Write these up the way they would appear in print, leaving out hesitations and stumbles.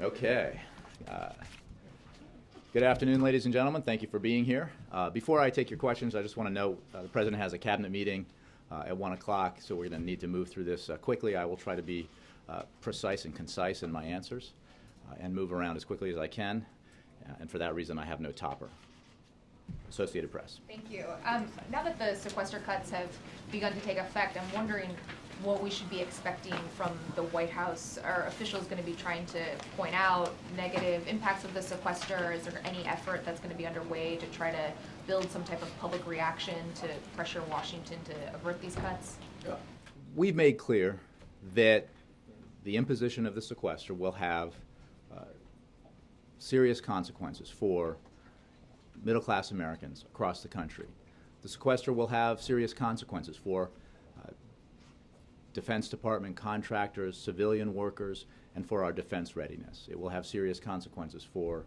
Okay. Good afternoon, ladies and gentlemen. Thank you for being here. Before I take your questions, I just want to note the President has a cabinet meeting at 1 o'clock, so we're going to need to move through this quickly. I will try to be precise and concise in my answers and move around as quickly as I can, and for that reason I have no topper. Associated Press. Thank you. Now that the sequester cuts have begun to take effect, I'm wondering what we should be expecting from the White House. Are officials going to be trying to point out negative impacts of the sequester? Is there any effort that's going to be underway to try to build some type of public reaction to pressure Washington to avert these cuts? We've made clear that the imposition of the sequester will have serious consequences for middle-class Americans across the country. The sequester will have serious consequences for Defense Department contractors, civilian workers, and for our defense readiness. It will have serious consequences for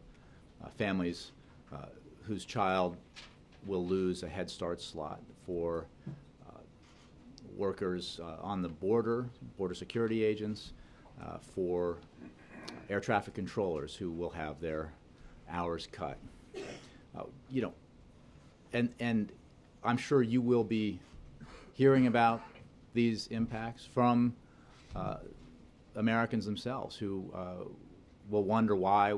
families whose child will lose a Head Start slot, for workers on the border security agents, for air traffic controllers who will have their hours cut. And I'm sure you will be hearing about these impacts from Americans themselves who will wonder why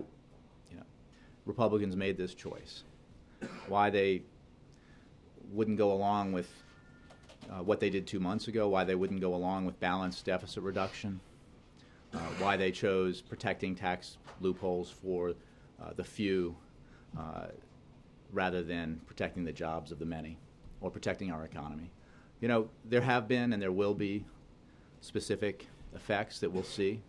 Republicans made this choice, why they wouldn't go along with what they did 2 months ago, why they wouldn't go along with balanced deficit reduction, why they chose protecting tax loopholes for the few rather than protecting the jobs of the many or protecting our economy. There have been and there will be specific effects that we'll see,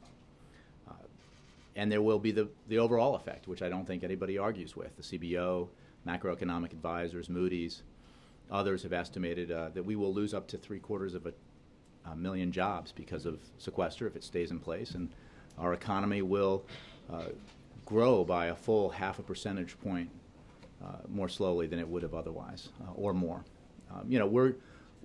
and there will be the overall effect, which I don't think anybody argues with. The CBO, macroeconomic advisors, Moody's, others have estimated that we will lose up to 750,000 jobs because of sequester if it stays in place, and our economy will grow by a full 0.5 percentage point more slowly than it would have otherwise, or more.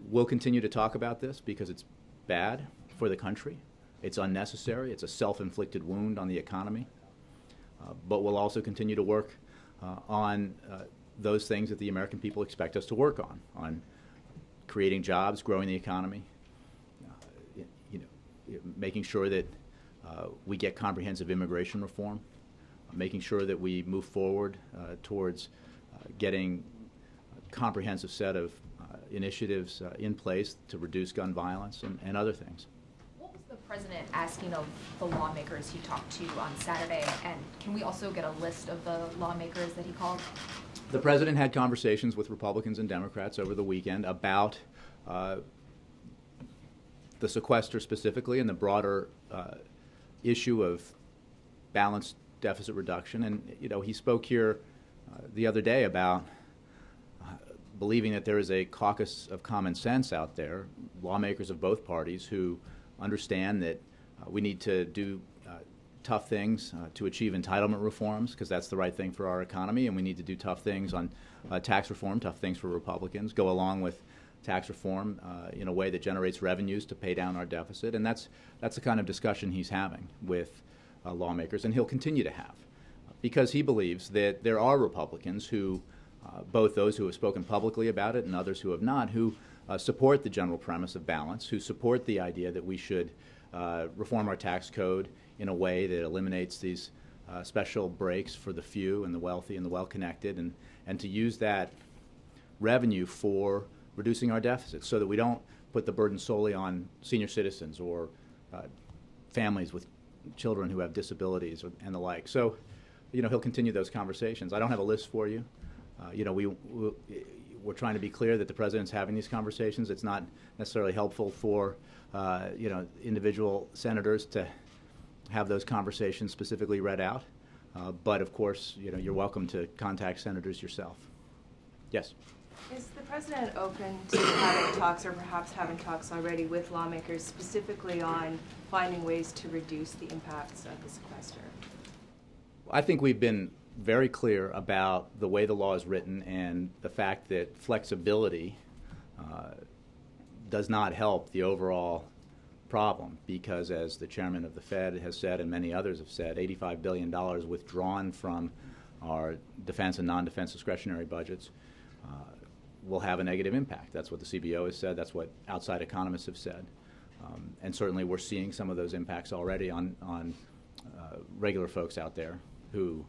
We'll continue to talk about this because it's bad for the country. It's unnecessary. It's a self-inflicted wound on the economy. But we'll also continue to work on those things that the American people expect us to work on creating jobs, growing the economy, making sure that we get comprehensive immigration reform, making sure that we move forward towards getting a comprehensive set of initiatives in place to reduce gun violence and other things. What was the president asking of the lawmakers he talked to on Saturday, and can we also get a list of the lawmakers that he called? The president had conversations with Republicans and Democrats over the weekend about the sequester specifically and the broader issue of balanced deficit reduction. And he spoke here the other day about believing that there is a caucus of common sense out there, lawmakers of both parties who understand that we need to do tough things to achieve entitlement reforms because that's the right thing for our economy, and we need to do tough things on tax reform, tough things for Republicans, go along with tax reform in a way that generates revenues to pay down our deficit, and that's the kind of discussion he's having with lawmakers, and he'll continue to have, because he believes that there are Republicans who both those who have spoken publicly about it and others who have not, who support the general premise of balance, who support the idea that we should reform our tax code in a way that eliminates these special breaks for the few and the wealthy and the well-connected, and to use that revenue for reducing our deficits so that we don't put the burden solely on senior citizens or families with children who have disabilities and the like. So, he'll continue those conversations. I don't have a list for you. We're trying to be clear that the president's having these conversations. It's not necessarily helpful for individual senators to have those conversations specifically read out. But of course, you're welcome to contact senators yourself. Yes. Is the president open to having talks, or perhaps having talks already with lawmakers specifically on finding ways to reduce the impacts of the sequester? I think we've been very clear about the way the law is written and the fact that flexibility does not help the overall problem because, as the chairman of the Fed has said and many others have said, $85 billion withdrawn from our defense and non-defense discretionary budgets will have a negative impact. That's what the CBO has said. That's what outside economists have said. And certainly we're seeing some of those impacts already on regular folks out there who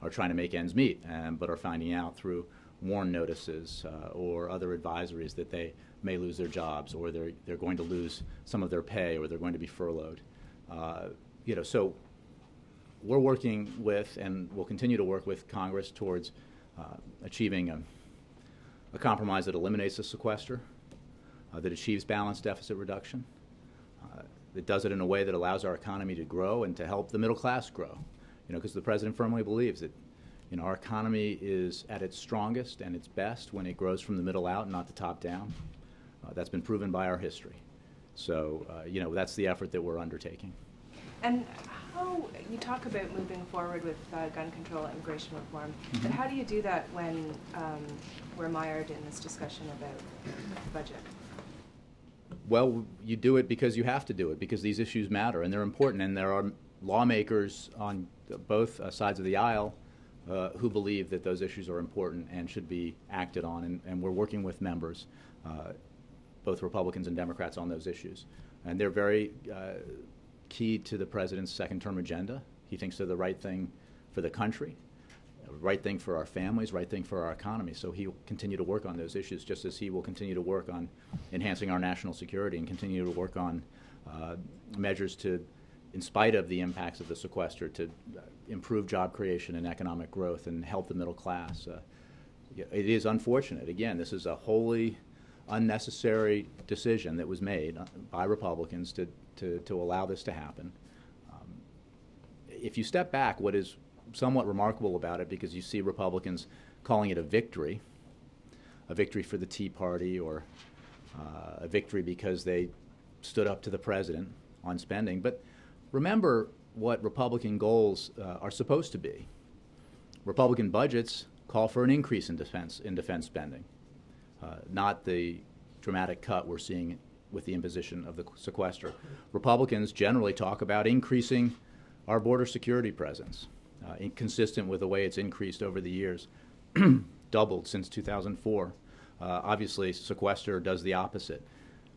are trying to make ends meet but are finding out through warn notices or other advisories that they may lose their jobs, or they're going to lose some of their pay, or they're going to be furloughed. So we're working with, and we'll continue to work with Congress towards achieving a compromise that eliminates the sequester, that achieves balanced deficit reduction, that does it in a way that allows our economy to grow and to help the middle class grow. Because the president firmly believes that our economy is at its strongest and its best when it grows from the middle out and not the top down. That's been proven by our history. So, that's the effort that we're undertaking. And how, you talk about moving forward with gun control, immigration reform, but how do you do that when we're mired in this discussion about the budget? Well, you do it because you have to do it, because these issues matter and they're important, and there are lawmakers on both sides of the aisle who believe that those issues are important and should be acted on, and we're working with members, both Republicans and Democrats, on those issues. And they're very key to the president's second-term agenda. He thinks they're the right thing for the country, right thing for our families, right thing for our economy. So he will continue to work on those issues, just as he will continue to work on enhancing our national security and continue to work on measures to, in spite of the impacts of the sequester, to improve job creation and economic growth and help the middle class. It is unfortunate. Again, this is a wholly unnecessary decision that was made by Republicans to allow this to happen. If you step back, what is somewhat remarkable about it, because you see Republicans calling it a victory for the Tea Party, or a victory because they stood up to the president on spending. But remember what Republican goals are supposed to be. Republican budgets call for an increase in defense spending, not the dramatic cut we're seeing with the imposition of the sequester. Republicans generally talk about increasing our border security presence, consistent with the way it's increased over the years, doubled since 2004. Obviously, sequester does the opposite.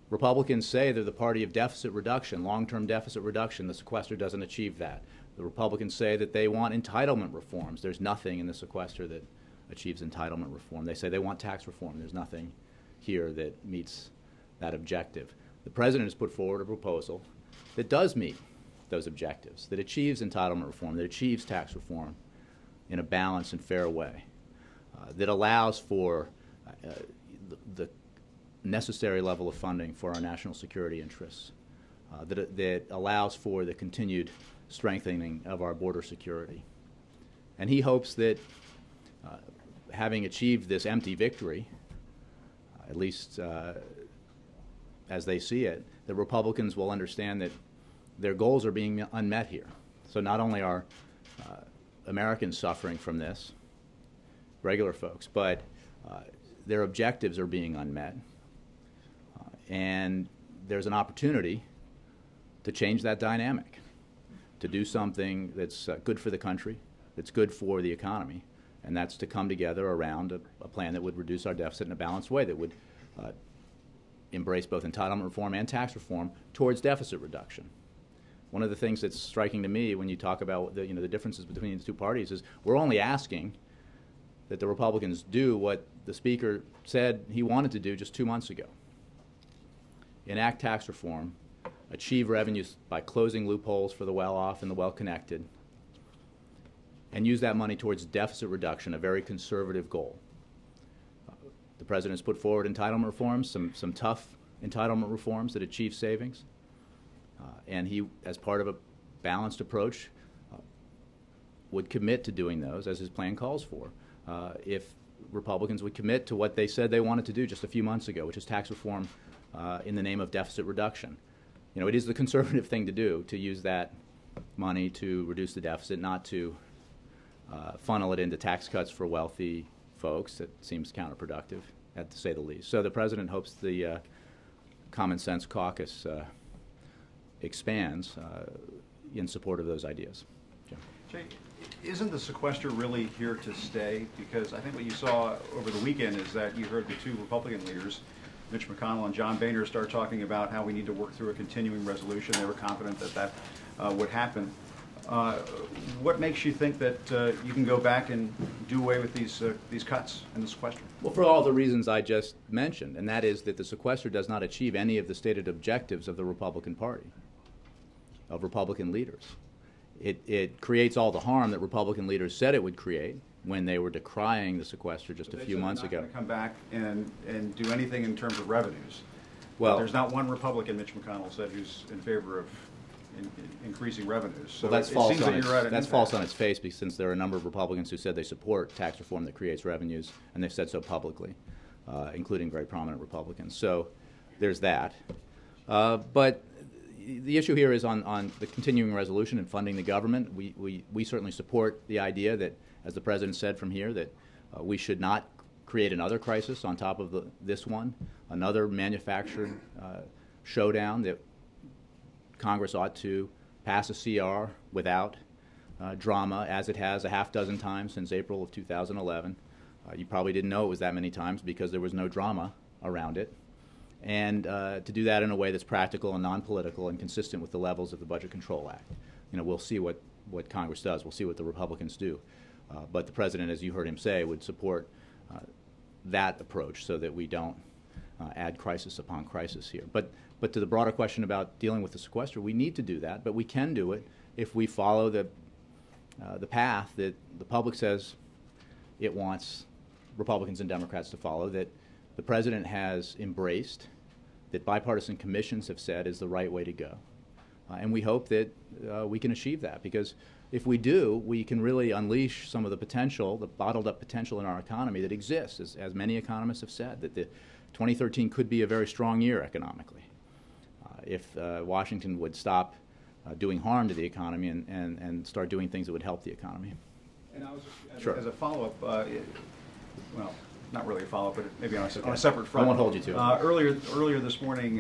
Republicans say they're the party of deficit reduction, long-term deficit reduction. The sequester doesn't achieve that. The Republicans say that they want entitlement reforms. There's nothing in the sequester that achieves entitlement reform. They say they want tax reform. There's nothing here that meets that objective. The president has put forward a proposal that does meet those objectives, that achieves entitlement reform, that achieves tax reform in a balanced and fair way, that allows for the necessary level of funding for our national security interests, that allows for the continued strengthening of our border security. And he hopes that having achieved this empty victory, at least as they see it, the Republicans will understand that their goals are being unmet here. So not only are Americans suffering from this, regular folks, but their objectives are being unmet. And there's an opportunity to change that dynamic, to do something that's good for the country, that's good for the economy, and that's to come together around a plan that would reduce our deficit in a balanced way, that would embrace both entitlement reform and tax reform towards deficit reduction. One of the things that's striking to me when you talk about the differences between the two parties is we're only asking that the Republicans do what the Speaker said he wanted to do just 2 months ago. Enact tax reform, achieve revenues by closing loopholes for the well-off and the well-connected, and use that money towards deficit reduction, a very conservative goal. The President has put forward entitlement reforms, some tough entitlement reforms that achieve savings, and he, as part of a balanced approach, would commit to doing those, as his plan calls for, if Republicans would commit to what they said they wanted to do just a few months ago, which is tax reform in the name of deficit reduction. It is the conservative thing to do, to use that money to reduce the deficit, not to funnel it into tax cuts for wealthy folks. That seems counterproductive, to say the least. So the President hopes the Common Sense Caucus expands in support of those ideas. Jim. Jay, isn't the sequester really here to stay? Because I think what you saw over the weekend is that you heard the two Republican leaders, Mitch McConnell and John Boehner, start talking about how we need to work through a continuing resolution. They were confident that that would happen. What makes you think that you can go back and do away with these cuts in the sequester? Well, for all the reasons I just mentioned, and that is that the sequester does not achieve any of the stated objectives of the Republican Party, of Republican leaders. It creates all the harm that Republican leaders said it would create when they were decrying the sequester just a few months ago. They're not going to come back and do anything in terms of revenues. Well, there's not one Republican, Mitch McConnell said, who's in favor of increasing revenues. So well, that's it false seems on that its, you're at an that's impasse. false on its face, because since there are a number of Republicans who said they support tax reform that creates revenues, and they've said so publicly, including very prominent Republicans. So there's that. But the issue here is on the continuing resolution and funding the government. We certainly support the idea that, as the President said from here, that we should not create another crisis on top of this one, another manufactured showdown, that Congress ought to pass a CR without drama, as it has a half dozen times since April of 2011. You probably didn't know it was that many times because there was no drama around it. And to do that in a way that's practical and non-political and consistent with the levels of the Budget Control Act. You know, we'll see what Congress does. We'll see what the Republicans do. But the President, as you heard him say, would support that approach so that we don't add crisis upon crisis here. But to the broader question about dealing with the sequester, we need to do that, but we can do it if we follow the path that the public says it wants Republicans and Democrats to follow, that the President has embraced, that bipartisan commissions have said is the right way to go. And we hope that we can achieve that, because if we do, we can really unleash some of the potential, the bottled up potential in our economy that exists, as many economists have said, that the 2013 could be a very strong year economically if Washington would stop doing harm to the economy and start doing things that would help the economy. And I was just, Sure. as a follow-up, well, not really a follow-up, but maybe on a separate front. I won't hold you to it. Earlier this morning,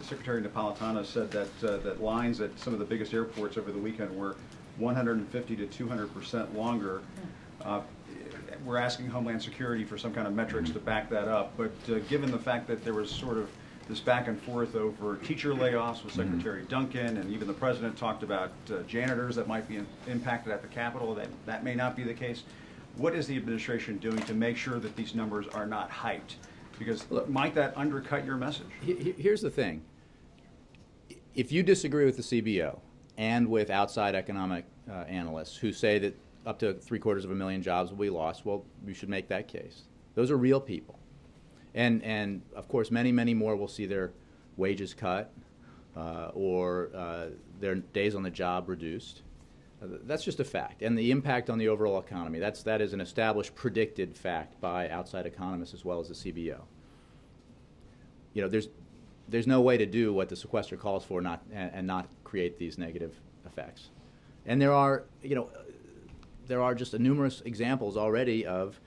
Secretary Napolitano said that lines at some of the biggest airports over the weekend were 150 to 200% longer. We're asking Homeland Security for some kind of metrics to back that up, but given the fact that there was sort of this back and forth over teacher layoffs with Secretary Duncan, and even the President talked about janitors that might be impacted at the Capitol, that may not be the case. What is the administration doing to make sure that these numbers are not hyped? Because might that undercut your message? Here's the thing. If you disagree with the CBO and with outside economic analysts who say that up to 750,000 jobs will be lost, well, you should make that case. Those are real people. And of course, many, many more will see their wages cut or their days on the job reduced. That's just a fact. And the impact on the overall economy, that is an established, predicted fact by outside economists as well as the CBO. You know, there's no way to do what the sequester calls for and not create these negative effects. And there are just numerous examples already of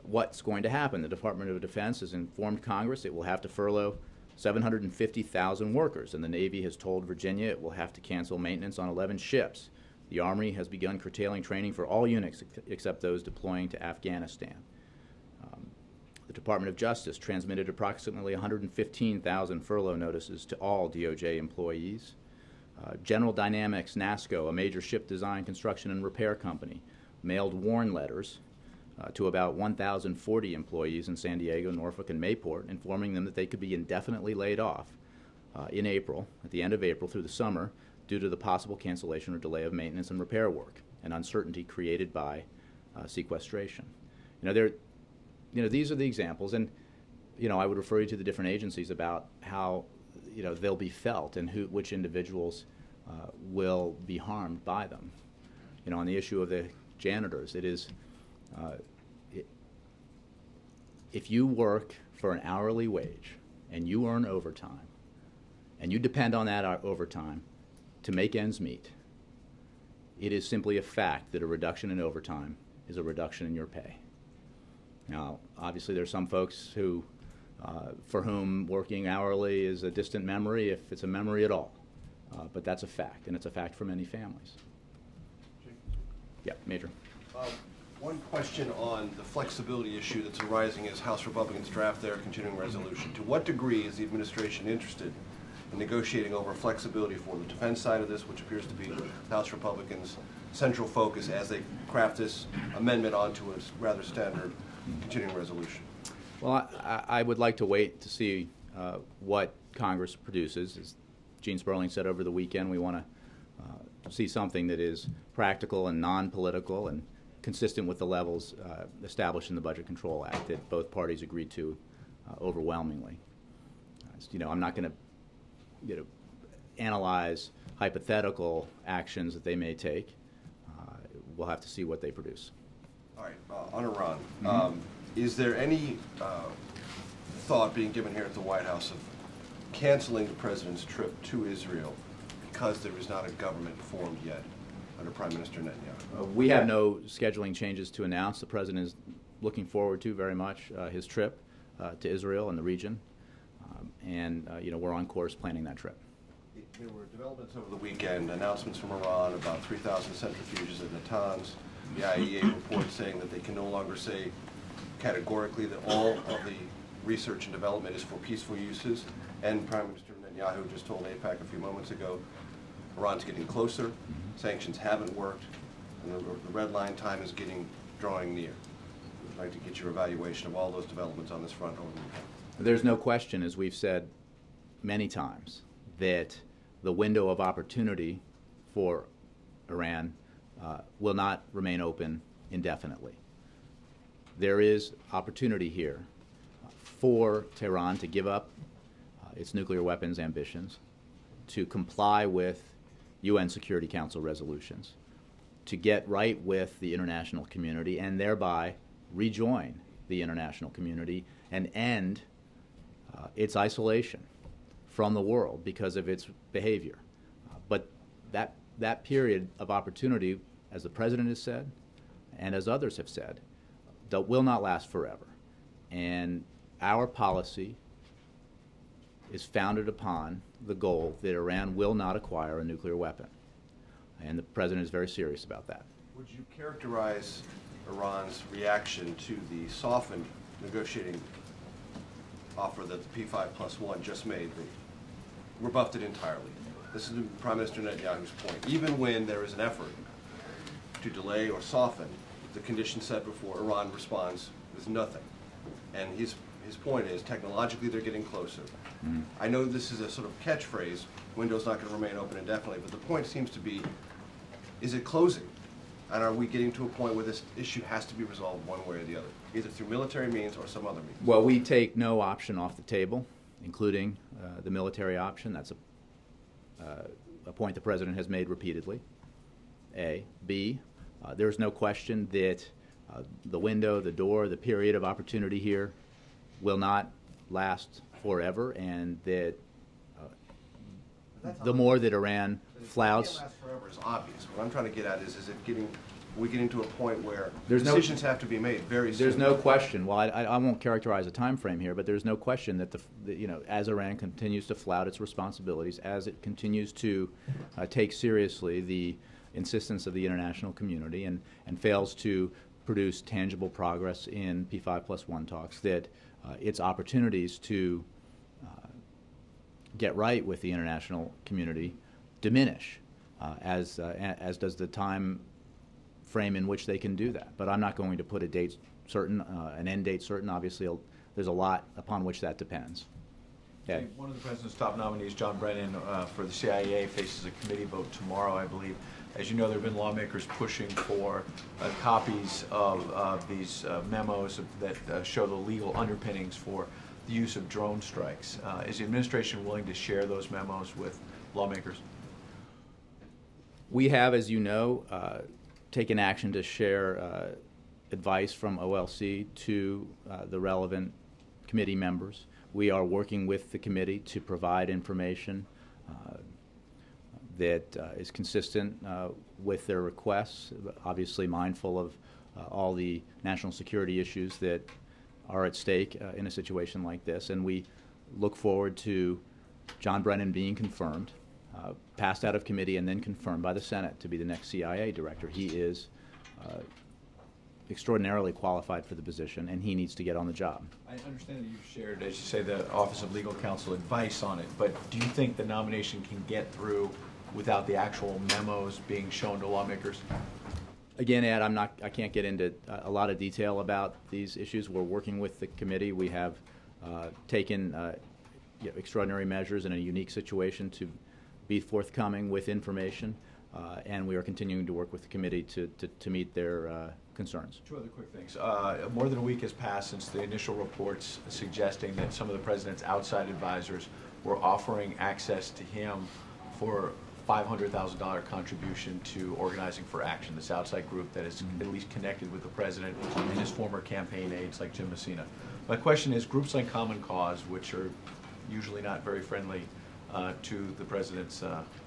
what's going to happen. The Department of Defense has informed Congress it will have to furlough 750,000 workers, and the Navy has told Virginia it will have to cancel maintenance on 11 ships. The Army has begun curtailing training for all units except those deploying to Afghanistan. The Department of Justice transmitted approximately 115,000 furlough notices to all DOJ employees. General Dynamics, NASSCO, a major ship design, construction, and repair company, mailed warn letters to about 1,040 employees in San Diego, Norfolk, and Mayport, informing them that they could be indefinitely laid off in April, at the end of April through the summer, due to the possible cancellation or delay of maintenance and repair work and uncertainty created by sequestration. These are the examples, and I would refer you to the different agencies about how they'll be felt and which individuals will be harmed by them. On the issue of the janitors, it is if you work for an hourly wage and you earn overtime and you depend on that overtime to make ends meet, it is simply a fact that a reduction in overtime is a reduction in your pay. Now, obviously, there are some folks for whom working hourly is a distant memory, if it's a memory at all. But that's a fact, and it's a fact for many families. Yeah, Major. One question on the flexibility issue that's arising as House Republicans draft their continuing resolution. To what degree is the administration interested in negotiating over flexibility for the defense side of this, which appears to be the House Republicans' central focus as they craft this amendment onto a rather standard continuing resolution? Well, I would like to wait to see what Congress produces. As Gene Sperling said over the weekend, we want to see something that is practical and non-political and consistent with the levels established in the Budget Control Act that both parties agreed to overwhelmingly. I'm not going to analyze hypothetical actions that they may take. We'll have to see what they produce. All right, on Iran, is there any thought being given here at the White House of canceling the president's trip to Israel because there is not a government formed yet under Prime Minister Netanyahu? We have no scheduling changes to announce. The president is looking forward to very much his trip to Israel and the region, and we're on course planning that trip. There were developments over the weekend, announcements from Iran about 3,000 centrifuges at Natanz, the IAEA report saying that they can no longer say categorically that all of the research and development is for peaceful uses, and Prime Minister Netanyahu just told AIPAC a few moments ago Iran's getting closer, sanctions haven't worked, and the red line time is drawing near. I'd like to get your evaluation of all those developments on this front over the weekend. There's no question, as we've said many times, that the window of opportunity for Iran will not remain open indefinitely. There is opportunity here for Tehran to give up its nuclear weapons ambitions, to comply with UN Security Council resolutions, to get right with the international community and thereby rejoin the international community and end its isolation from the world because of its behavior. But that period of opportunity, as the President has said, and as others have said, that will not last forever. And our policy is founded upon the goal that Iran will not acquire a nuclear weapon. And the President is very serious about that. Would you characterize Iran's reaction to the softened negotiating offer that the P5+1 just made? They rebuffed it entirely. This is Prime Minister Netanyahu's point. Even when there is an effort to delay or soften the conditions set before, Iran responds with nothing. And his point is, technologically, they're getting closer. I know this is a sort of catchphrase, window's not going to remain open indefinitely, but the point seems to be, is it closing? And are we getting to a point where this issue has to be resolved one way or the other, either through military means or some other means? Well, we take no option off the table, including the military option. That's a point the President has made repeatedly. A. B. There's no question that the window, the door, the period of opportunity here will not last forever, and that the more that Iran flouts... It can't last forever is obvious. What I'm trying to get at is we getting to a point where There's decisions have to be made very soon? There's no question. Well, I won't characterize a time frame here, but there's no question that as Iran continues to flout its responsibilities, as it continues to take seriously the insistence of the international community and fails to produce tangible progress in P5+1 talks, that its opportunities to get right with the international community diminish, as does the time frame in which they can do that. But I'm not going to put a date certain, an end date certain. Obviously, there's a lot upon which that depends. Okay. One of the President's top nominees, John Brennan, for the CIA, faces a committee vote tomorrow, I believe. As you know, there have been lawmakers pushing for copies of these memos that show the legal underpinnings for the use of drone strikes. Is the administration willing to share those memos with lawmakers? We have, as you know, taken action to share advice from OLC to the relevant committee members. We are working with the committee to provide information that is consistent with their requests, obviously mindful of all the national security issues that are at stake in a situation like this. And we look forward to John Brennan being confirmed passed out of committee and then confirmed by the Senate to be the next CIA director. He is extraordinarily qualified for the position, and he needs to get on the job. I understand that you've shared, as you say, the Office of Legal Counsel advice on it, but do you think the nomination can get through without the actual memos being shown to lawmakers? Again, Ed, I can't get into a lot of detail about these issues. We're working with the committee. We have taken extraordinary measures in a unique situation to be forthcoming with information, and we are continuing to work with the committee to meet their concerns. Two other quick things. More than a week has passed since the initial reports suggesting that some of the president's outside advisors were offering access to him for $500,000 contribution to Organizing for Action, this outside group that is at least connected with the president and his former campaign aides like Jim Messina. My question is, groups like Common Cause, which are usually not very friendly to the president's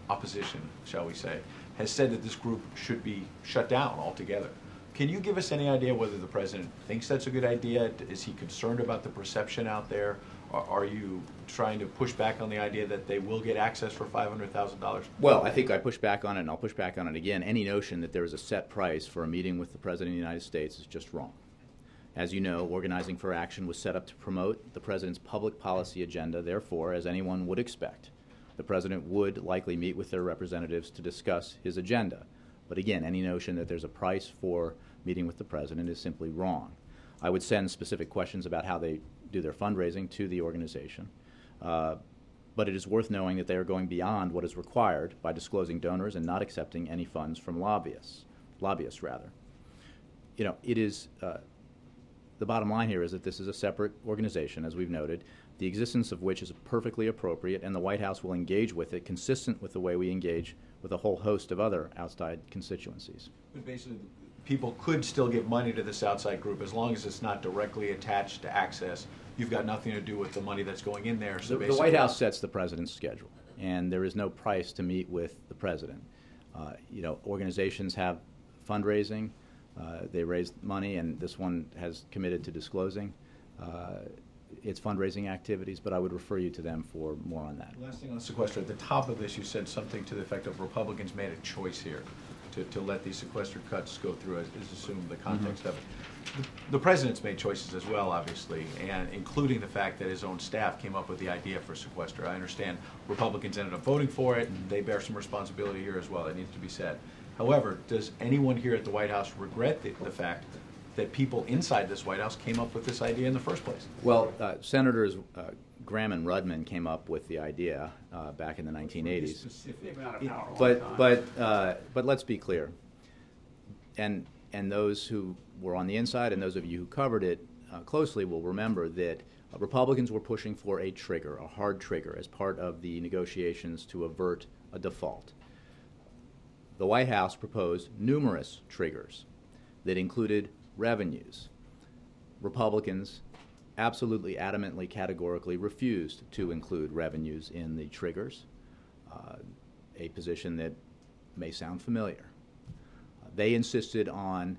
opposition, shall we say, has said that this group should be shut down altogether. Can you give us any idea whether the president thinks that's a good idea? Is he concerned about the perception out there? Are you trying to push back on the idea that they will get access for $500,000? Well, I think I push back on it, and I'll push back on it again. Any notion that there is a set price for a meeting with the President of the United States is just wrong. As you know, Organizing for Action was set up to promote the President's public policy agenda. Therefore, as anyone would expect, the President would likely meet with their representatives to discuss his agenda. But again, any notion that there's a price for meeting with the President is simply wrong. I would send specific questions about how they do their fundraising to the organization. But it is worth knowing that they are going beyond what is required by disclosing donors and not accepting any funds from lobbyists rather. You know, it is, the bottom line here is that this is a separate organization, as we've noted, the existence of which is perfectly appropriate, and the White House will engage with it consistent with the way we engage with a whole host of other outside constituencies. But basically, people could still give money to this outside group as long as it's not directly attached to access. You've got nothing to do with the money that's going in there. So the White House sets the president's schedule, and there is no price to meet with the president. You know, organizations have fundraising. They raise money, and this one has committed to disclosing its fundraising activities, but I would refer you to them for more on that. Last thing on sequester. At the top of this, you said something to the effect of Republicans made a choice here to let these sequestered cuts go through, as assumed the context of it. The president's made choices as well, obviously, and including the fact that his own staff came up with the idea for sequester. I understand Republicans ended up voting for it, and they bear some responsibility here as well. It needs to be said. However, does anyone here at the White House regret the fact that people inside this White House came up with this idea in the first place? Well, Senators Graham and Rudman came up with the idea back in the 1980s. But let's be clear, and those who were on the inside and those of you who covered it closely will remember that Republicans were pushing for a trigger, a hard trigger, as part of the negotiations to avert a default. The White House proposed numerous triggers that included revenues. Republicans absolutely, adamantly, categorically refused to include revenues in the triggers, a position that may sound familiar. They insisted on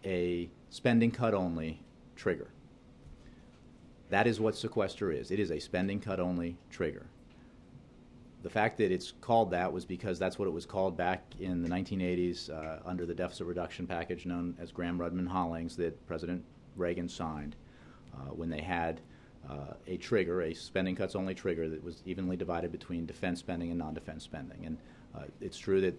a spending cut only trigger. That is what sequester is. It is a spending cut only trigger. The fact that it's called that was because that's what it was called back in the 1980s under the deficit reduction package known as Graham-Rudman-Hollings that President Reagan signed when they had a trigger, a spending cuts only trigger that was evenly divided between defense spending and non-defense spending. And it's true that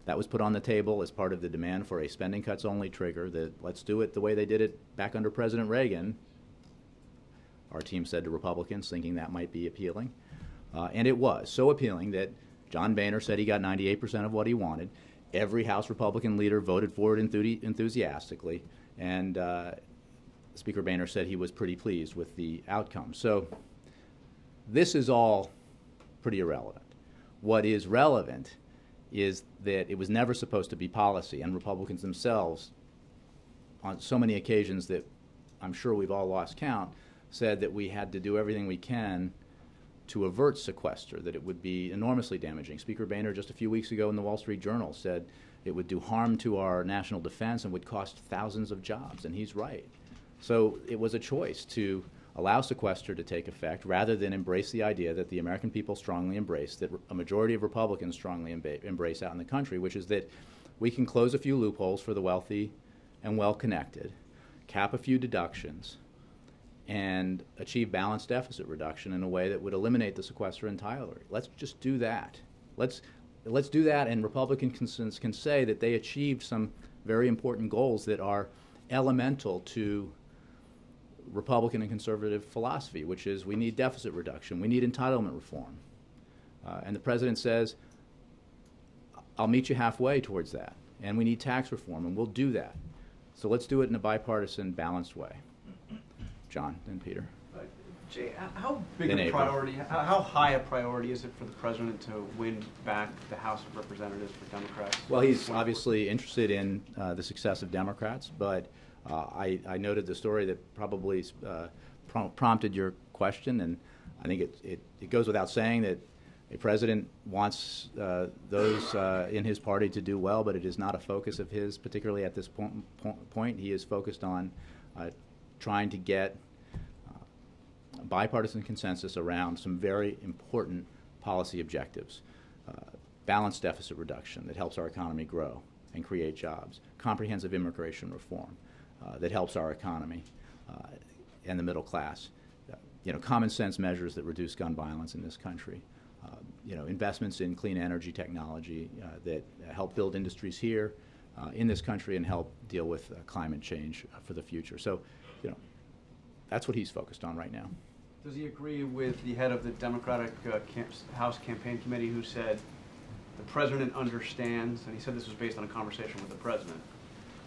that was put on the table as part of the demand for a spending cuts only trigger, that let's do it the way they did it back under President Reagan. Our team said to Republicans, thinking that might be appealing. And it was so appealing that John Boehner said he got 98% of what he wanted. Every House Republican leader voted for it enthusiastically, and Speaker Boehner said he was pretty pleased with the outcome. So this is all pretty irrelevant. What is relevant is that it was never supposed to be policy, and Republicans themselves, on so many occasions that I'm sure we've all lost count, said that we had to do everything we can to avert sequester, that it would be enormously damaging. Speaker Boehner just a few weeks ago in the Wall Street Journal said it would do harm to our national defense and would cost thousands of jobs, and he's right. So it was a choice to allow sequester to take effect rather than embrace the idea that the American people strongly embrace, that a majority of Republicans strongly embrace out in the country, which is that we can close a few loopholes for the wealthy and well-connected, cap a few deductions, and achieve balanced deficit reduction in a way that would eliminate the sequester entirely. Let's just do that. Let's do that, and Republicans can say that they achieved some very important goals that are elemental to Republican and conservative philosophy, which is we need deficit reduction, we need entitlement reform. And the president says, I'll meet you halfway towards that, and we need tax reform, and we'll do that. So let's do it in a bipartisan, balanced way. John, then Peter. Jay, how big In a April. priority, how high a priority is it for the president to win back the House of Representatives for Democrats? Well, he's obviously interested in the success of Democrats, but I noted the story that probably prompted your question, and I think it goes without saying that a president wants those in his party to do well, but it is not a focus of his, particularly at this point. He is focused on trying to get bipartisan consensus around some very important policy objectives. Balanced deficit reduction that helps our economy grow and create jobs. Comprehensive immigration reform that helps our economy and the middle class. Common sense measures that reduce gun violence in this country. Investments in clean energy technology that help build industries here in this country and help deal with climate change for the future. So, that's what he's focused on right now. Does he agree with the head of the Democratic House Campaign Committee who said the president understands, and he said this was based on a conversation with the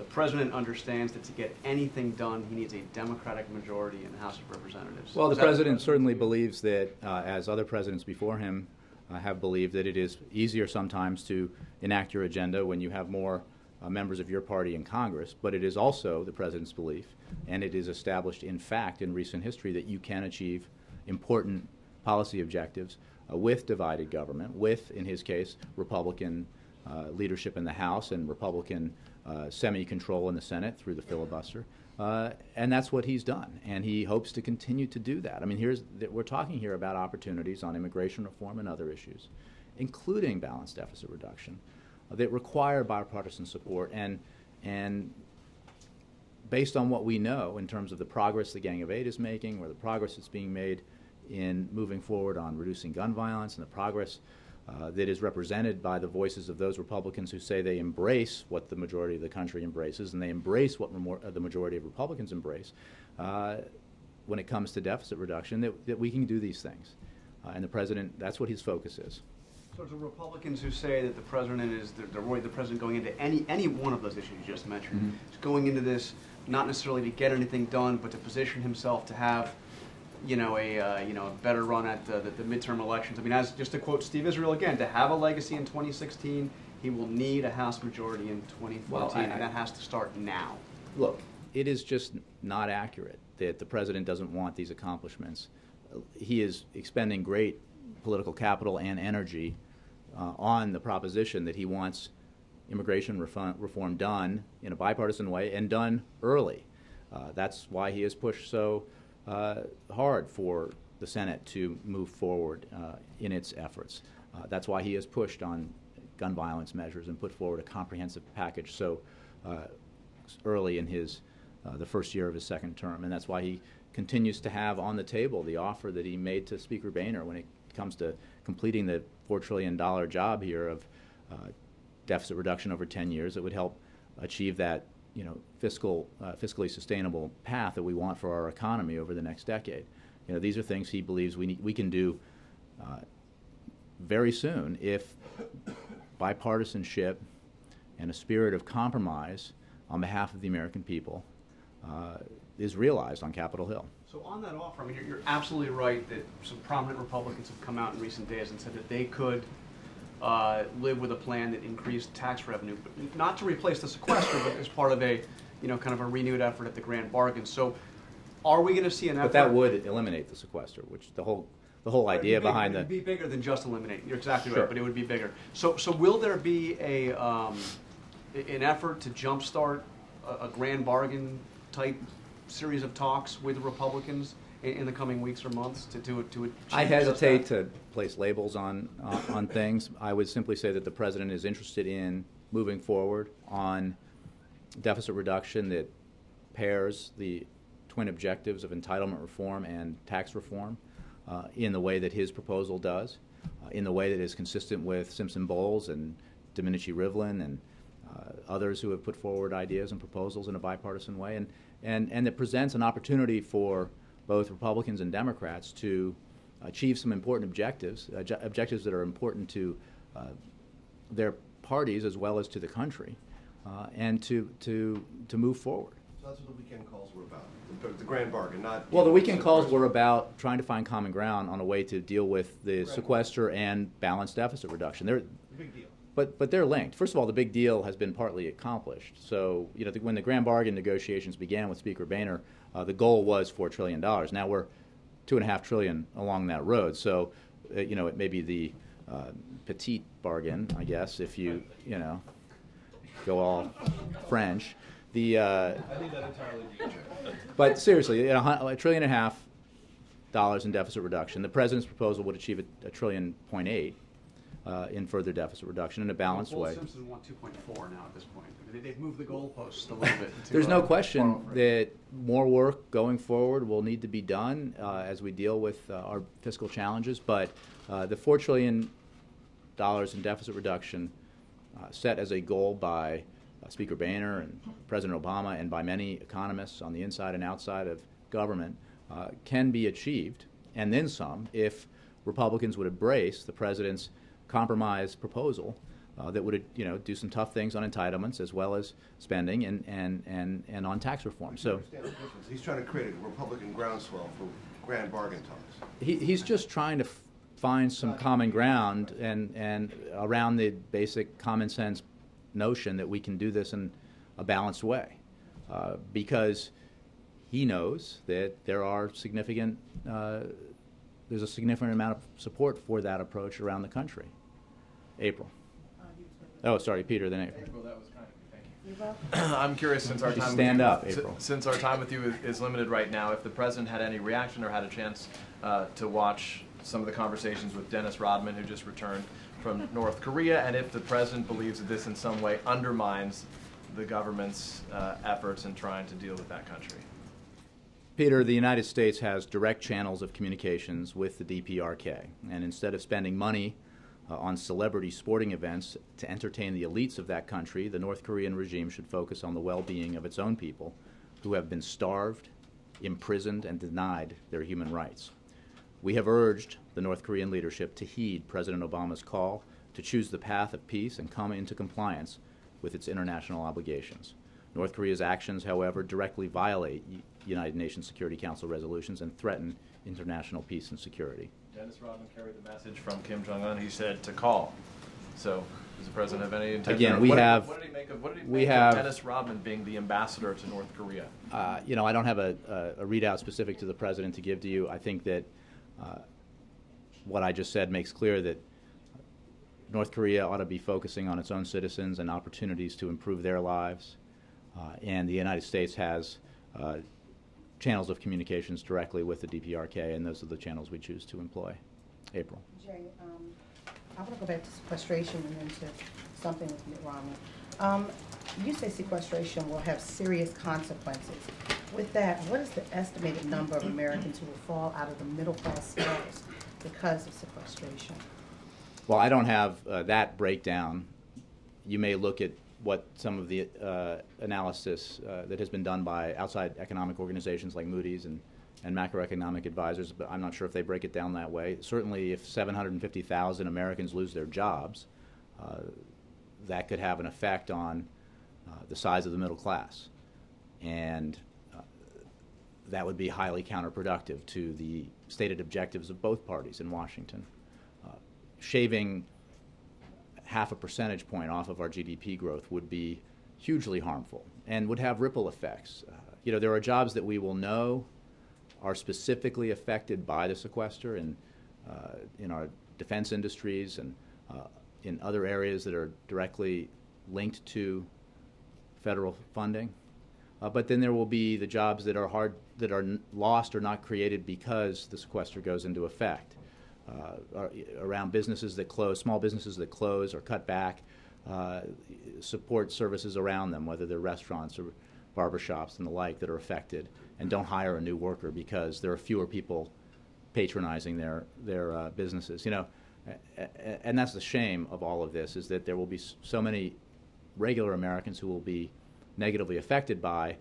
president understands that to get anything done, he needs a Democratic majority in the House of Representatives? Well, the president certainly believes that, as other presidents before him have believed, that it is easier sometimes to enact your agenda when you have more members of your party in Congress, but it is also the president's belief, and it is established in fact in recent history, that you can achieve important policy objectives with divided government, with, in his case, Republican leadership in the House and Republican semi-control in the Senate through the filibuster. And that's what he's done, and he hopes to continue to do that. I mean, we're talking here about opportunities on immigration reform and other issues, including balanced deficit reduction, that require bipartisan support, and based on what we know in terms of the progress the Gang of Eight is making, or the progress that's being made in moving forward on reducing gun violence, and the progress that is represented by the voices of those Republicans who say they embrace what the majority of the country embraces, and they embrace what the majority of Republicans embrace when it comes to deficit reduction, that we can do these things. And the president, that's what his focus is. So the Republicans who say that the president is, they're worried the president going into any one of those issues you just mentioned, is going into this not necessarily to get anything done, but to position himself to have, a better run at the midterm elections. I mean, just to quote Steve Israel again, to have a legacy in 2016, he will need a House majority in 2014, and that has to start now. Look, it is just not accurate that the president doesn't want these accomplishments. He is expending great political capital and energy on the proposition that he wants immigration reform done in a bipartisan way and done early. That's why he has pushed so hard for the Senate to move forward in its efforts. That's why he has pushed on gun violence measures and put forward a comprehensive package so early in the first year of his second term. And that's why he continues to have on the table the offer that he made to Speaker Boehner when it comes to completing the $4 trillion job here of deficit reduction over 10 years that would help achieve that fiscally sustainable path that we want for our economy over the next decade. These are things he believes we can do very soon if bipartisanship and a spirit of compromise on behalf of the American people is realized on Capitol Hill. So on that offer, I mean, you're absolutely right that some prominent Republicans have come out in recent days and said that they could live with a plan that increased tax revenue, but not to replace the sequester, but as part of a, kind of a renewed effort at the grand bargain. So are we going to see an effort? But that would eliminate the sequester, which the whole idea behind it would be bigger than just eliminate. You're exactly Sure. right, but it would be bigger. So will there be an effort to jumpstart a grand bargain type series of talks with the Republicans in the coming weeks or months to achieve I just hesitate that? to place labels on things. I would simply say that the president is interested in moving forward on deficit reduction that pairs the twin objectives of entitlement reform and tax reform in the way that his proposal does, in the way that is consistent with Simpson-Bowles and Domenici-Rivlin and others who have put forward ideas and proposals in a bipartisan way, and that presents an opportunity for both Republicans and Democrats to achieve some important objectives, objectives that are important to their parties as well as to the country, and to move forward. So that's what the weekend calls were about, the grand bargain, not... Well, the weekend calls were about trying to find common ground on a way to deal with the Right. sequester and balanced deficit reduction. They're, Big deal. but they're linked. First of all, the big deal has been partly accomplished. So, you know, when the grand bargain negotiations began with Speaker Boehner, the goal was $4 trillion. Now we're $2.5 trillion along that road. So, you know, it may be the petite bargain, I guess, if you know, go all French. The I think that entirely to you, Joe. but seriously, $1.5 trillion in deficit reduction. The president's proposal would achieve a trillion point eight in further deficit reduction in a balanced way. Simpson want 2.4 now at this point. They've moved the goalposts a little bit. There's no question that more work going forward will need to be done as we deal with our fiscal challenges, but the $4 trillion in deficit reduction set as a goal by Speaker Boehner and President Obama and by many economists on the inside and outside of government can be achieved, and then some, if Republicans would embrace the president's compromise proposal that would, you know, do some tough things on entitlements as well as spending and on tax reform. So Understand the difference. He's trying to create a Republican groundswell for grand bargain talks. he's just trying to find some common ground and around the basic common sense notion that we can do this in a balanced way, because he knows that there's a significant amount of support for that approach around the country. April. Oh, sorry, Peter. Then April. April, that was kind of you. Thank you. I'm curious, since our time Stand with you, up, April. Since our time with you is limited right now, if the president had any reaction or had a chance to watch some of the conversations with Dennis Rodman, who just returned from North Korea, and if the president believes that this in some way undermines the government's efforts in trying to deal with that country. Peter, the United States has direct channels of communications with the DPRK, and instead of spending money on celebrity sporting events to entertain the elites of that country, the North Korean regime should focus on the well-being of its own people who have been starved, imprisoned, and denied their human rights. We have urged the North Korean leadership to heed President Obama's call to choose the path of peace and come into compliance with its international obligations. North Korea's actions, however, directly violate United Nations Security Council resolutions and threaten international peace and security. Dennis Rodman carried the message from Kim Jong-un. He said to call. So, does the president have any intention? Again, what did he make of have Dennis Rodman being the ambassador to North Korea? You know, I don't have a readout specific to the president to give to you. I think that what I just said makes clear that North Korea ought to be focusing on its own citizens and opportunities to improve their lives. And the United States has channels of communications directly with the DPRK, and those are the channels we choose to employ. April. Jay, I want to go back to sequestration and then to something with Mitt Romney. You say sequestration will have serious consequences. With that, what is the estimated number of Americans who will fall out of the middle class status because of sequestration? Well, I don't have that breakdown. You may look at what some of the analysis that has been done by outside economic organizations like Moody's and macroeconomic advisors, but I'm not sure if they break it down that way. Certainly, if 750,000 Americans lose their jobs, that could have an effect on the size of the middle class. And that would be highly counterproductive to the stated objectives of both parties in Washington. Shaving half a percentage point off of our GDP growth would be hugely harmful and would have ripple effects. You know, there are jobs that we will know are specifically affected by the sequester in our defense industries and in other areas that are directly linked to federal funding. But then there will be the jobs that are lost or not created because the sequester goes into effect. Around businesses that close, small businesses that close or cut back, support services around them, whether they're restaurants or barbershops and the like that are affected, and don't hire a new worker because there are fewer people patronizing their businesses. You know, and that's the shame of all of this, is that there will be so many regular Americans who will be negatively affected by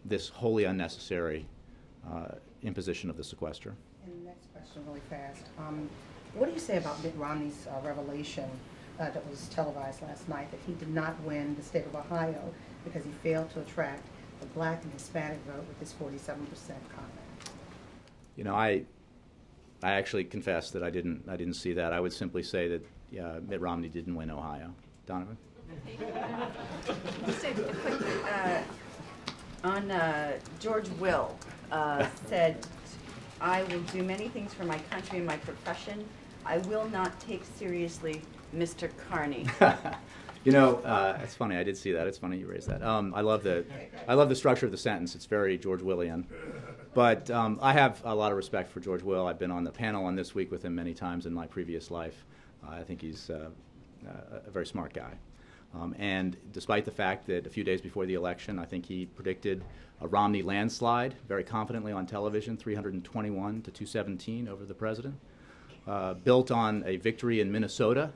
this wholly unnecessary imposition of the sequester. And the next question really fast. What do you say about Mitt Romney's revelation that was televised last night that he did not win the state of Ohio because he failed to attract the black and Hispanic vote with his 47% comment? You know, I actually confess that I didn't see that. I would simply say that Mitt Romney didn't win Ohio. Donovan? Just a quick, on George Will said, "I will do many things for my country and my profession. I will not take seriously Mr. Carney." You know, it's funny. I did see that. It's funny you raised that. I love the structure of the sentence. It's very George Willian. But I have a lot of respect for George Will. I've been on the panel on This Week with him many times in my previous life. I think he's a very smart guy. And despite the fact that a few days before the election, I think he predicted a Romney landslide very confidently on television, 321 to 217 over the president, built on a victory in Minnesota,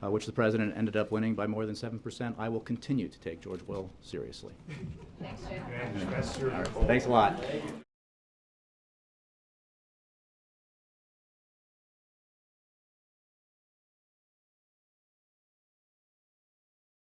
which the president ended up winning by more than 7%. I will continue to take George Will seriously. Thanks, Jim. Thanks a lot.